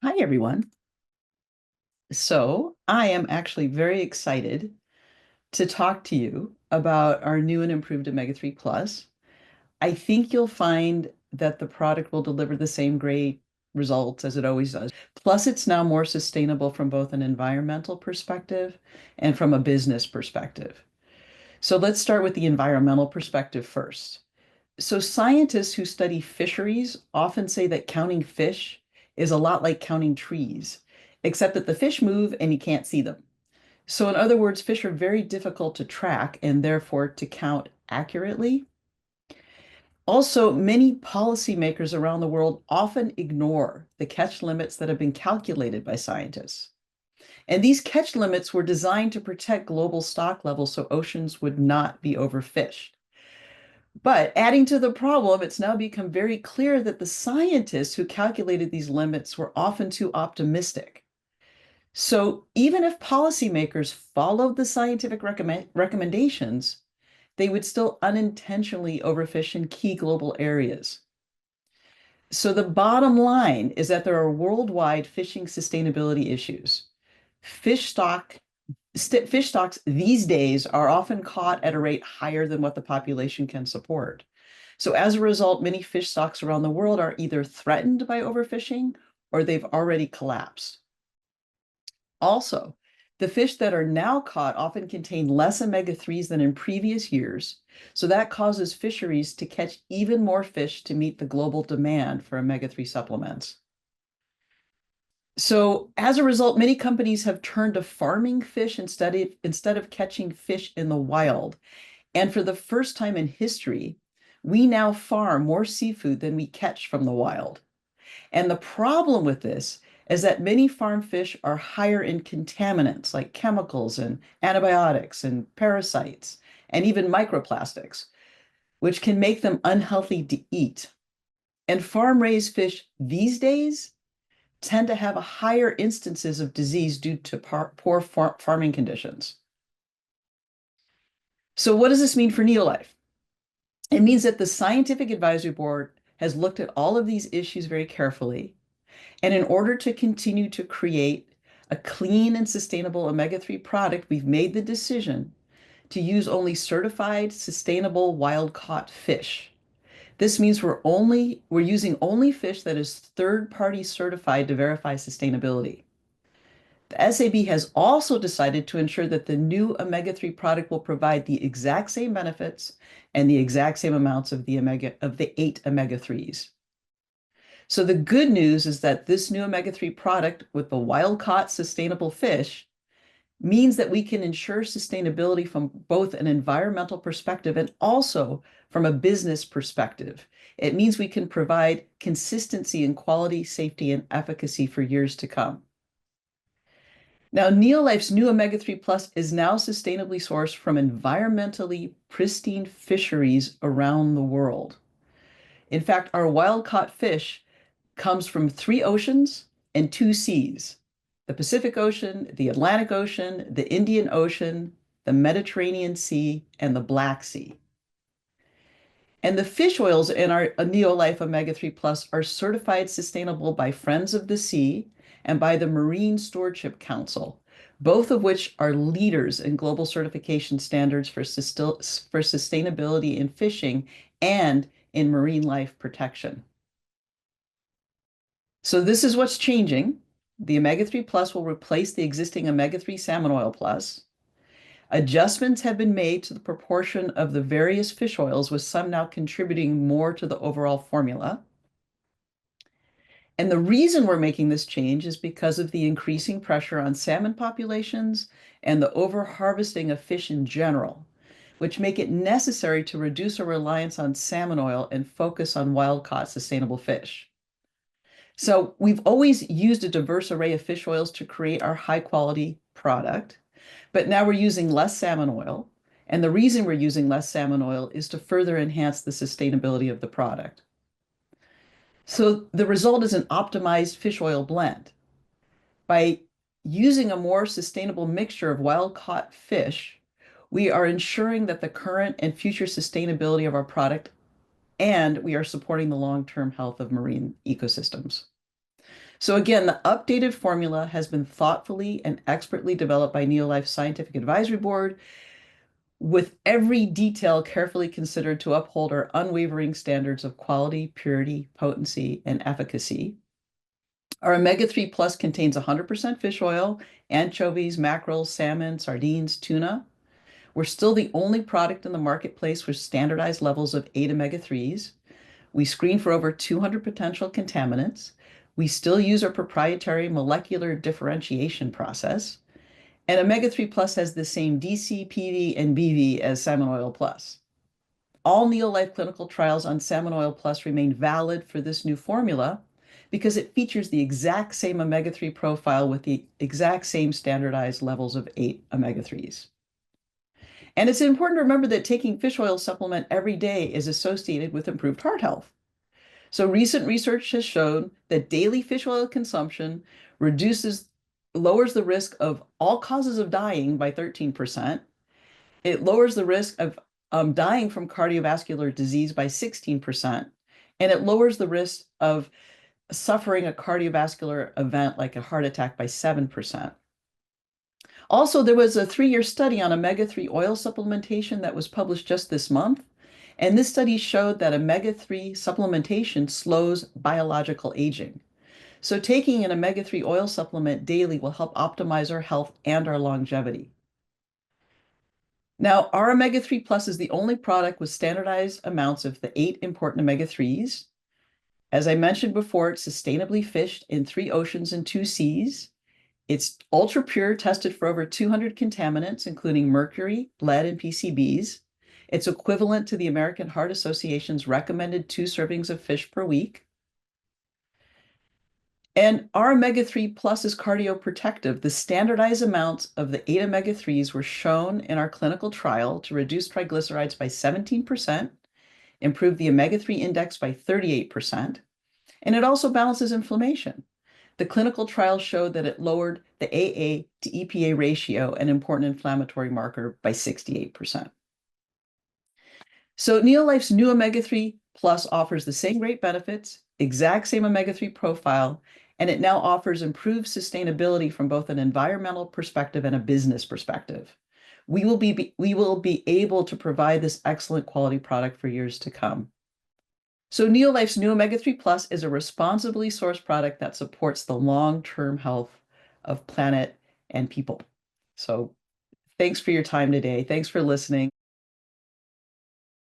Hi, everyone. So I am actually very excited to talk to you about our new and improved Omega-3 Plus. I think you'll find that the product will deliver the same great results as it always does. Plus, it's now more sustainable from both an environmental perspective and from a business perspective. So let's start with the environmental perspective first. So scientists who study fisheries often say that counting fish is a lot like counting trees, except that the fish move and you can't see them. So in other words, fish are very difficult to track and therefore to count accurately. Also, many policymakers around the world often ignore the catch limits that have been calculated by scientists. And these catch limits were designed to protect global stock levels so oceans would not be overfished. But adding to the problem, it's now become very clear that the scientists who calculated these limits were often too optimistic. So even if policymakers followed the scientific recommendations, they would still unintentionally overfish in key global areas. So the bottom line is that there are worldwide fishing sustainability issues. Fish stock Fish stocks these days are often caught at a rate higher than what the population can support. So as a result, many fish stocks around the world are either threatened by overfishing or they've already collapsed. Also, the fish that are now caught often contain less omega-3s than in previous years. So that causes fisheries to catch even more fish to meet the global demand for omega-3 supplements. So as a result, many companies have turned to farming fish instead of catching fish in the wild. And for the first time in history, we now farm more seafood than we catch from the wild. And the problem with this is that many farm fish are higher in contaminants like chemicals and antibiotics and parasites and even microplastics, which can make them unhealthy to eat. And farm-raised fish these days tend to have a higher instances of disease due to poor farming conditions. So what does this mean for Neolife? It means that the Scientific Advisory Board has looked at all of these issues very carefully. And in order to continue to create a clean and sustainable omega-3 product, we've made the decision to use only certified, sustainable, wild-caught fish. This means we're using only fish that is third-party certified to verify sustainability. The SAB has also decided to ensure that the new omega-3 product will provide the exact same benefits and the exact same amounts of the 8 omega-3s. So the good news is that this new omega-3 product with the wild-caught sustainable fish means that we can ensure sustainability from both an environmental perspective and also from a business perspective. It means we can provide consistency in quality, safety, and efficacy for years to come. Now, Neolife's new Omega-3 Plus is now sustainably sourced from environmentally pristine fisheries around the world. In fact, our wild-caught fish comes from 3 oceans and 2 seas: the Pacific Ocean, the Atlantic Ocean, the Indian Ocean, the Mediterranean Sea, and the Black Sea. And the fish oils in our Neolife Omega-3 Plus are certified sustainable by Friends of the Sea and by the Marine Stewardship Council, both of which are leaders in global certification standards for sustainability in fishing and in marine life protection. So this is what's changing. The Omega-3 Plus will replace the existing Omega-3 Salmon Oil Plus. Adjustments have been made to the proportion of the various fish oils, with some now contributing more to the overall formula. And the reason we're making this change is because of the increasing pressure on salmon populations and the overharvesting of fish in general, which make it necessary to reduce our reliance on salmon oil and focus on wild-caught sustainable fish. So we've always used a diverse array of fish oils to create our high-quality product. But now we're using less salmon oil. And the reason we're using less salmon oil is to further enhance the sustainability of the product. So the result is an optimized fish oil blend. By using a more sustainable mixture of wild-caught fish, we are ensuring that the current and future sustainability of our product, and we are supporting the long-term health of marine ecosystems. So again, the updated formula has been thoughtfully and expertly developed by Neolife's Scientific Advisory Board, with every detail carefully considered to uphold our unwavering standards of quality, purity, potency, and efficacy. Our Omega-3 Plus contains 100% fish oil, anchovies, mackerel, salmon, sardines, tuna. We're still the only product in the marketplace with standardized levels of 8 omega-3s. We screen for over 200 potential contaminants. We still use our proprietary molecular differentiation process. And Omega-3 Plus has the same DC, PV, and BV as Salmon Oil Plus. All Neolife clinical trials on Salmon Oil Plus remain valid for this new formula because it features the exact same omega-3 profile with the exact same standardized levels of 8 omega-3s. And it's important to remember that taking fish oil supplement every day is associated with improved heart health. So recent research has shown that daily fish oil consumption lowers the risk of all causes of dying by 13%. It lowers the risk of dying from cardiovascular disease by 16%, and it lowers the risk of suffering a cardiovascular event like a heart attack by 7%. Also, there was a 3-year study on omega-3 oil supplementation that was published just this month, and this study showed that omega-3 supplementation slows biological aging. So taking an omega-3 oil supplement daily will help optimize our health and our longevity. Now, our Omega-3 Plus is the only product with standardized amounts of the 8 important omega-3s. As I mentioned before, it's sustainably fished in 3 oceans and 2 seas. It's ultra pure, tested for over 200 contaminants, including mercury, lead, and PCBs. It's equivalent to the American Heart Association's recommended 2 servings of fish per week. And our omega-3 plus is cardioprotective. The standardized amounts of the 8 omega-3s were shown in our clinical trial to reduce triglycerides by 17%, improve the omega-3 index by 38%, and it also balances inflammation. The clinical trial showed that it lowered the AA to EPA ratio, an important inflammatory marker, by 68%. So Neolife's new Omega-3 Plus offers the same great benefits, exact same Omega-3 profile, and it now offers improved sustainability from both an environmental perspective and a business perspective. We will be able to provide this excellent quality product for years to come. So Neolife's new Omega-3 Plus is a responsibly sourced product that supports the long-term health of planet and people. So thanks for your time today. Thanks for listening.